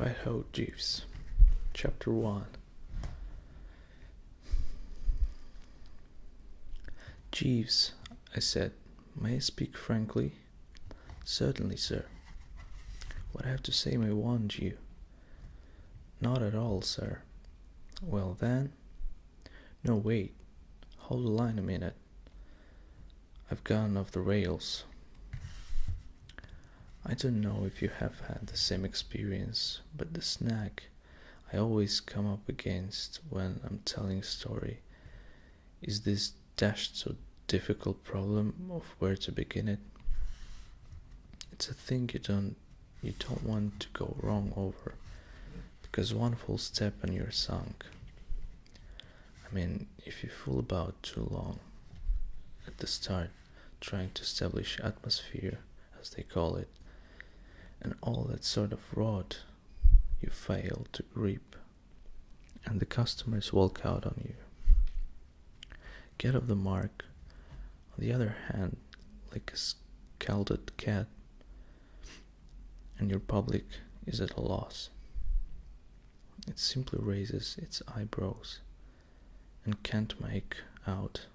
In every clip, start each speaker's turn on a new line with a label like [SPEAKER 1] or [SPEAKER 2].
[SPEAKER 1] Right-ho, Jeeves. Chapter 1. Jeeves, I said, may I speak frankly? Certainly, sir. What I have to say may wound you. Not at all, sir. Well then. No, wait. Hold the line a minute. I've gone off the rails. I don't know if you have had the same experience, but the snag I always come up against when I'm telling a story is this dashed so difficult problem of where to begin it. It's a thing you don't want to go wrong over, because one false step and you're sunk. I mean, if you fool about too long at the start, trying to establish atmosphere, as they call it, and all that sort of rot, you fail to grip, and the customers walk out on you. Get off the mark, on the other hand, like a scalded cat, and your public is at a loss. It simply raises its eyebrows and can't make out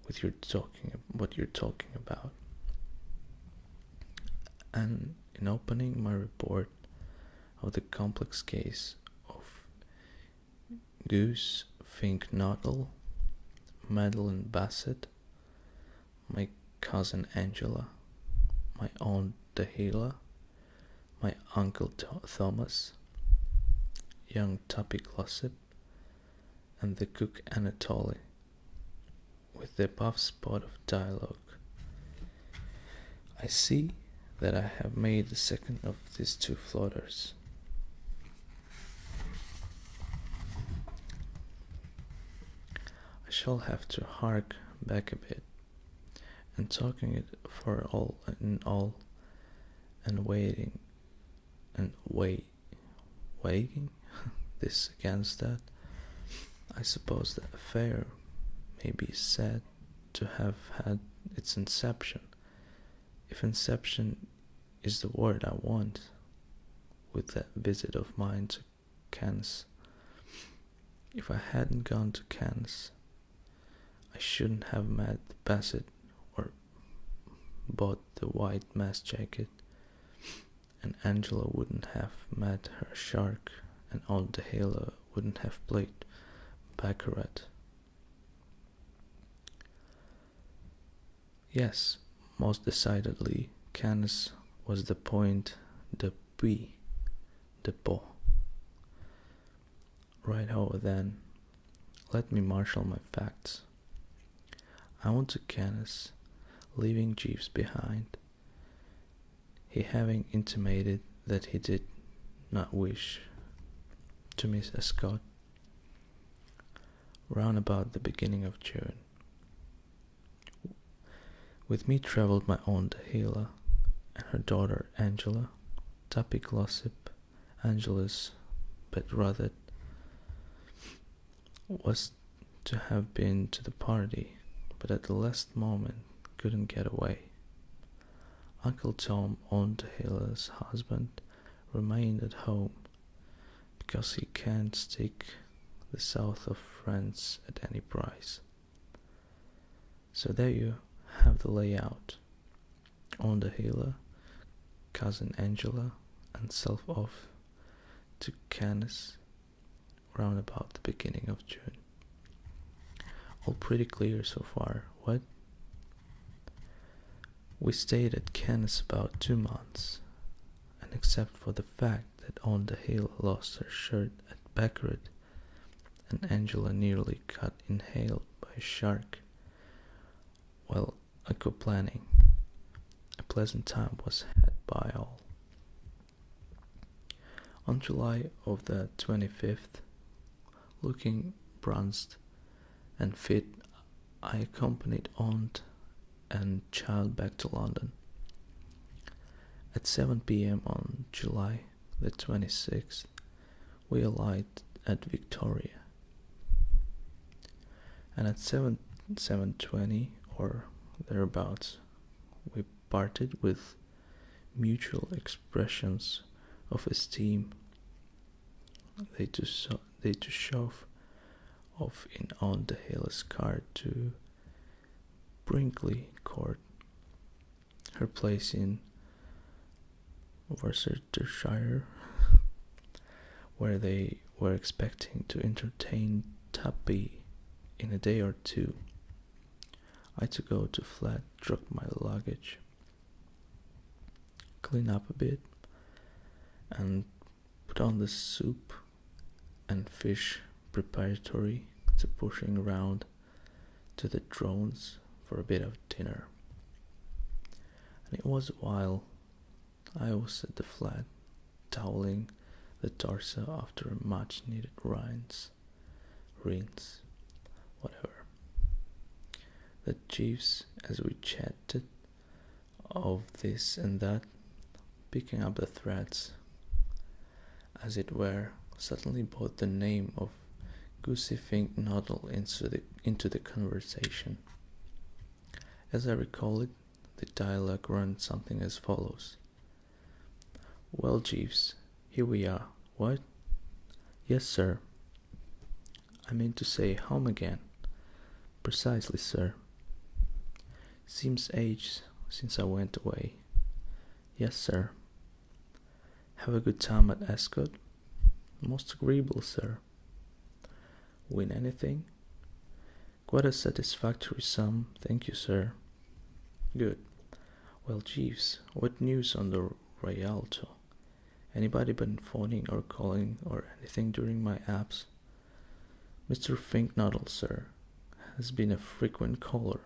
[SPEAKER 1] what you're talking about. And in opening my report of the complex case of Goose Fink Noddle, Madeline Bassett, my cousin Angela, my aunt Dahila, my uncle Thomas, young Tuppy Glossip, and the cook Anatoly, with the above spot of dialogue, I see that I have made the second of these two floaters. I shall have to hark back a bit, and talking it for all in all, and weighing this against that. I suppose the affair may be said to have had its inception, if inception is the word I want, with that visit of mine to Cannes. If I hadn't gone to Cannes, I shouldn't have met Bassett or bought the white mast jacket, and Angela wouldn't have met her shark, and Aunt Dahila wouldn't have played baccarat. Yes, most decidedly, Cannes was the point d'appui, depot. Right-ho then, let me marshal my facts. I went to Cannes, leaving Jeeves behind, he having intimated that he did not wish to miss Ascot, round about the beginning of June. With me travelled my aunt Dahila and her daughter Angela, Tuppy Glossip, Angela's betrothed, was to have been to the party, but at the last moment couldn't get away. Uncle Tom, Aunt Dahila's husband, remained at home, because he can't stick the south of France at any price. So there you have the layout. Aunt Dahila, cousin Angela, and self off to Cannes round about the beginning of June. All pretty clear so far, what? We stayed at Cannes about 2 months, and except for the fact that Aunt Dahila lost her shirt at baccarat and Angela nearly got inhaled by a shark, while aquaplaning, a pleasant time was had by all. On July of the 25th, looking bronzed and fit, I accompanied aunt and child back to London. At 7 p.m. on July the 26th, we alighted at Victoria, and at 7:20 or thereabouts, we parted with mutual expressions of esteem. They to shove off in on the Hill's car to Brinkley Court, her place in Worcestershire, where they were expecting to entertain Tuppy in a day or two. I to go to flat, drop my luggage, clean up a bit, and put on the soup and fish preparatory to pushing around to the drones for a bit of dinner. And it was while I was at the flat, toweling the torso after a much needed rinse, whatever, that Jeeves, as we chatted of this and that, picking up the threads, as it were, suddenly brought the name of Goosey Fink Noddle into the conversation. As I recall it, the dialogue ran something as follows. Well, Jeeves, here we are. What? Yes, sir. I mean to say home again. Precisely, sir. Seems ages since I went away. Yes, sir. Have a good time at Ascot? Most agreeable, sir. Win anything? Quite a satisfactory sum, thank you, sir. Good. Well, Jeeves, what news on the Rialto? Anybody been phoning or calling or anything during my abs? Mr. Finknoddle, sir, has been a frequent caller.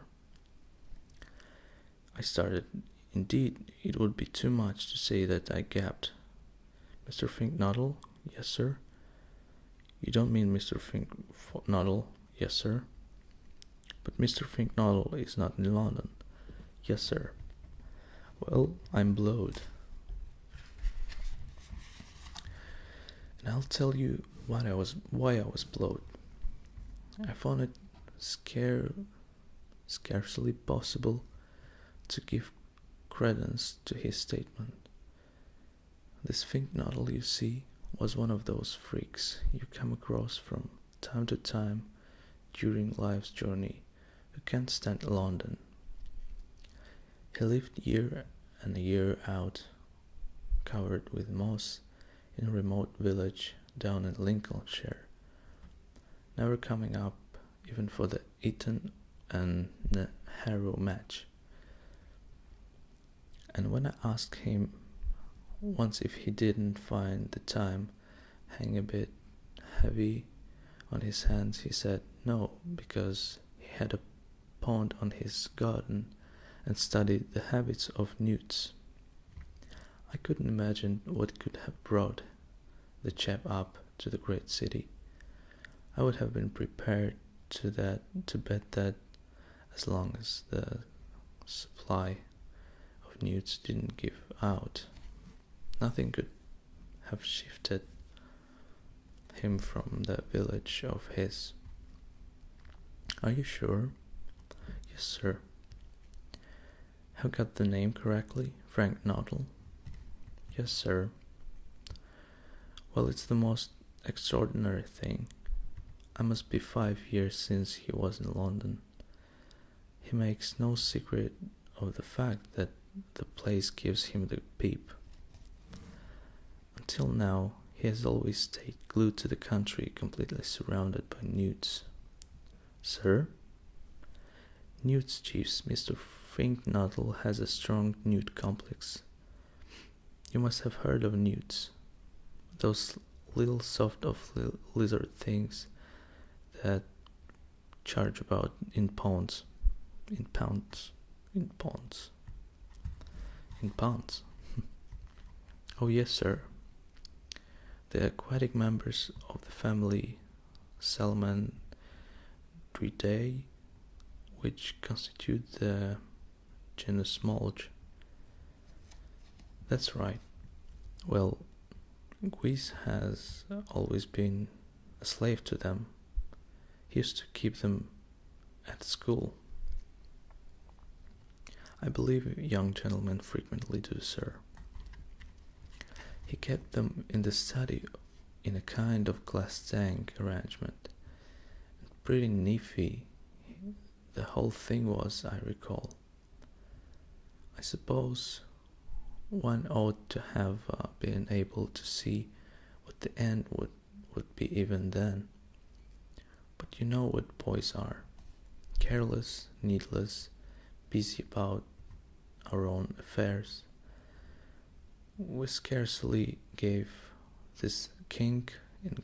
[SPEAKER 1] I started. Indeed, it would be too much to say that I gapped. Mr. Finknoddle? Yes, sir. You don't mean Mr. Finknoddle? Yes, sir. But Mr. Finknoddle is not in London. Yes, sir. Well, I'm blowed. And I'll tell you why I was blowed. I found it scarcely possible to give credence to his statement. This Finknoddle, you see, was one of those freaks you come across from time to time during life's journey who can't stand London. He lived year and year out, covered with moss, in a remote village down in Lincolnshire, never coming up even for the Eton and Harrow match. And when I asked him once if he didn't find the time hang a bit heavy on his hands, he said no, because he had a pond on his garden and studied the habits of newts. I couldn't imagine what could have brought the chap up to the great city. I would have been prepared to bet that as long as the supply of newts didn't give out, nothing could have shifted him from the village of his. Are you sure? Yes, sir. Have got the name correctly? Frank Noddle? Yes, sir. Well, it's the most extraordinary thing. I must be 5 years since he was in London. He makes no secret of the fact that the place gives him the peep. Until now, he has always stayed glued to the country, completely surrounded by newts. Sir? Newts, Jeeves. Mr. Finknoddle has a strong newt complex. You must have heard of newts. Those little soft of lizard things that charge about in pounds. Oh yes, sir. The aquatic members of the family Salamandridae, which constitute the genus Mulch. That's right. Well, Guise has always been a slave to them. He used to keep them at school. I believe young gentlemen frequently do, sir. He kept them in the study in a kind of glass tank arrangement. Pretty nifty the whole thing was, I recall. I suppose one ought to have been able to see what the end would be even then. But you know what boys are. Careless, needless, busy about our own affairs. We scarcely gave this kink in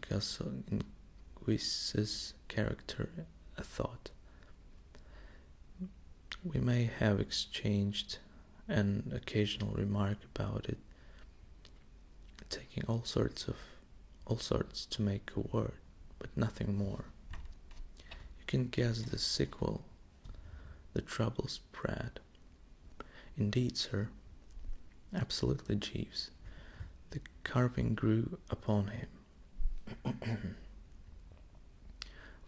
[SPEAKER 1] Guiz's character a thought. We may have exchanged an occasional remark about it, taking all sorts to make a word, but nothing more. You can guess the sequel. The trouble spread. Indeed, sir. Absolutely, Jeeves. The carving grew upon him.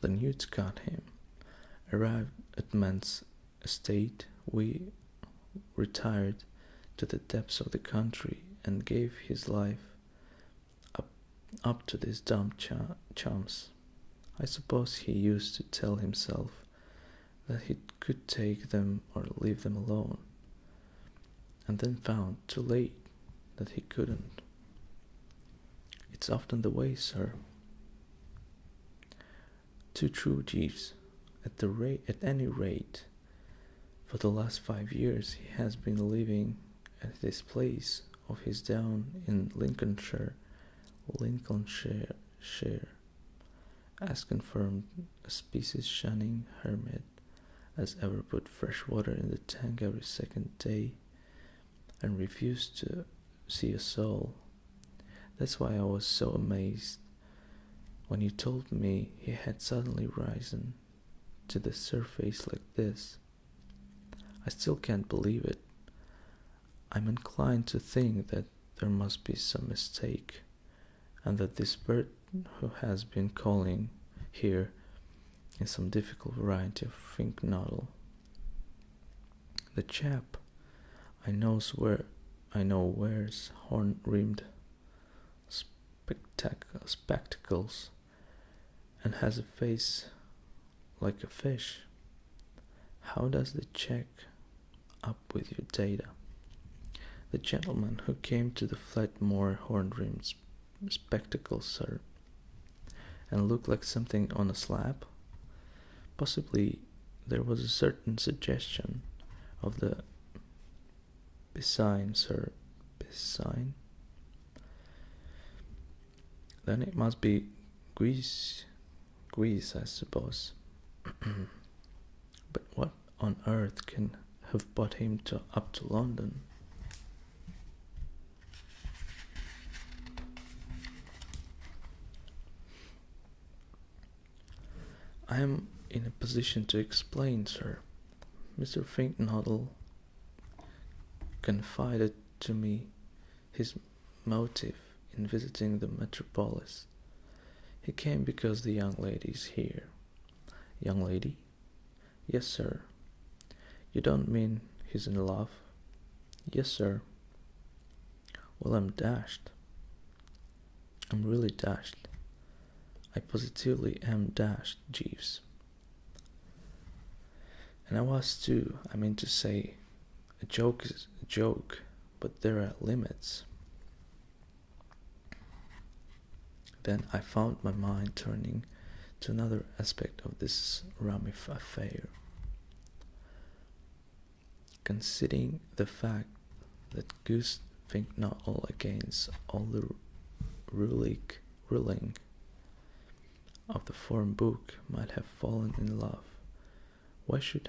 [SPEAKER 1] The Newts got him. Arrived at man's estate, we retired to the depths of the country and gave his life up to these dumb chums. I suppose he used to tell himself that he could take them or leave them alone, and then found too late that he couldn't. It's often the way, sir. Too true, Jeeves. At any rate, for the last 5 years he has been living at this place of his down in Lincolnshire, as confirmed a species-shunning hermit as ever put fresh water in the tank every second day, and refused to see a soul. That's why I was so amazed when you told me he had suddenly risen to the surface like this. I still can't believe it. I'm inclined to think that there must be some mistake, and that this bird who has been calling here is some difficult variety of finknoddle. The chap I know wears horn-rimmed spectacles and has a face like a fish. How does it check up with your data? The gentleman who came to the flat wore horn-rimmed spectacles, sir, and looked like something on a slab. Possibly there was a certain suggestion of the Piscine, sir. Piscine? Then it must be Guise, I suppose. But what on earth can have brought him up to London? I am in a position to explain, sir. Mr. Finknoddle confided to me his motive in visiting the metropolis. He came because the young lady is here. Young lady? Yes, sir. You don't mean he's in love? Yes, sir. Well, I'm dashed. I'm really dashed. I positively am dashed, Jeeves. And I was too. I mean to say, a joke is a joke, but there are limits. Then I found my mind turning to another aspect of this rummy affair. Considering the fact that Gus Finknoddle against all the ruling of the form book might have fallen in love, why should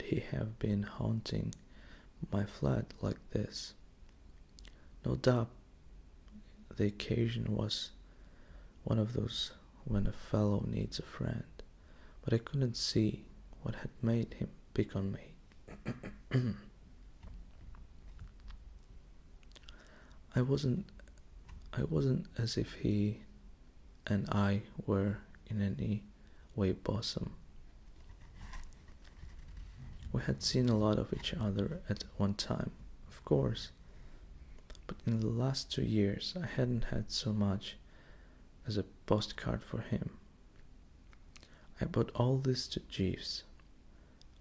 [SPEAKER 1] he have been haunting my flat like this? No doubt the occasion was one of those when a fellow needs a friend, but I couldn't see what had made him pick on me. I wasn't as if he and I were in any way bosom. We had seen a lot of each other at one time, of course, But in the last 2 years I hadn't had so much as a postcard for him. I bought all this to Jeeves.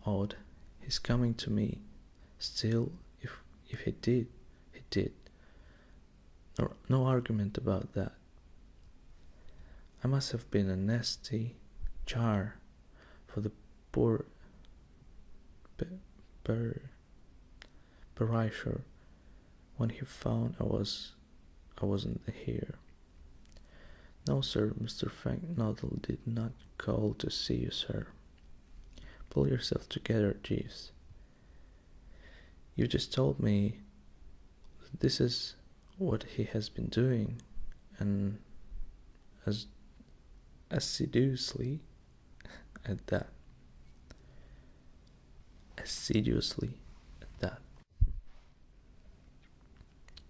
[SPEAKER 1] Odd, he's coming to me. Still, if he did, he did. No argument about that. I must have been a nasty jar for the poor parishioner when he found I wasn't here. No, sir, Mr. Frank Noddle did not call to see you, sir. Pull yourself together, Jeeves. You just told me that this is what he has been doing, and as assiduously at that. Assiduously at that.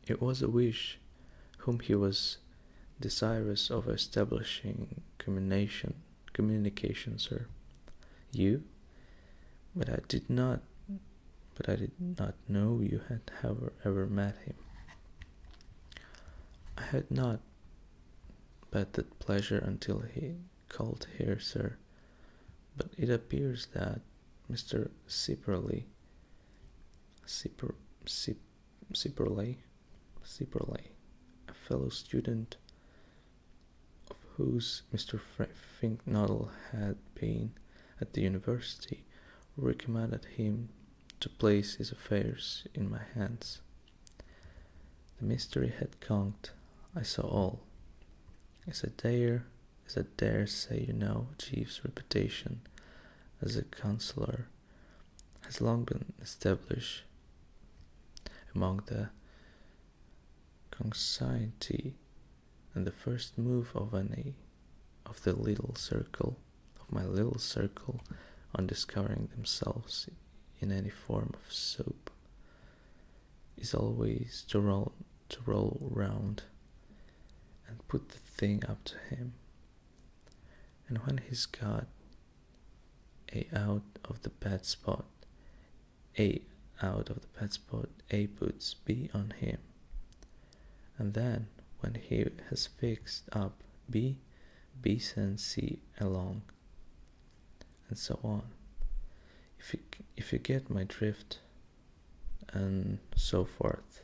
[SPEAKER 1] It was a wish whom he was desirous of establishing communication, sir. You? But I did not know you had ever met him. I had not but that pleasure until he called here, sir. But it appears that Mr. Sipperley, a fellow student of whose Mr. Fink Noddle had been at the university, recommended him to place his affairs in my hands. The mystery had conked. I saw all. As I dare say, you know, Jeeves' reputation as a counselor has long been established among the consignee, and the first move of my little circle on discovering themselves in any form of soap is always to roll round and put the thing up to him. And when he's got out of the bad spot, A puts B on him. And then when he has fixed up B sends C along, and so on. If you get my drift, and so forth.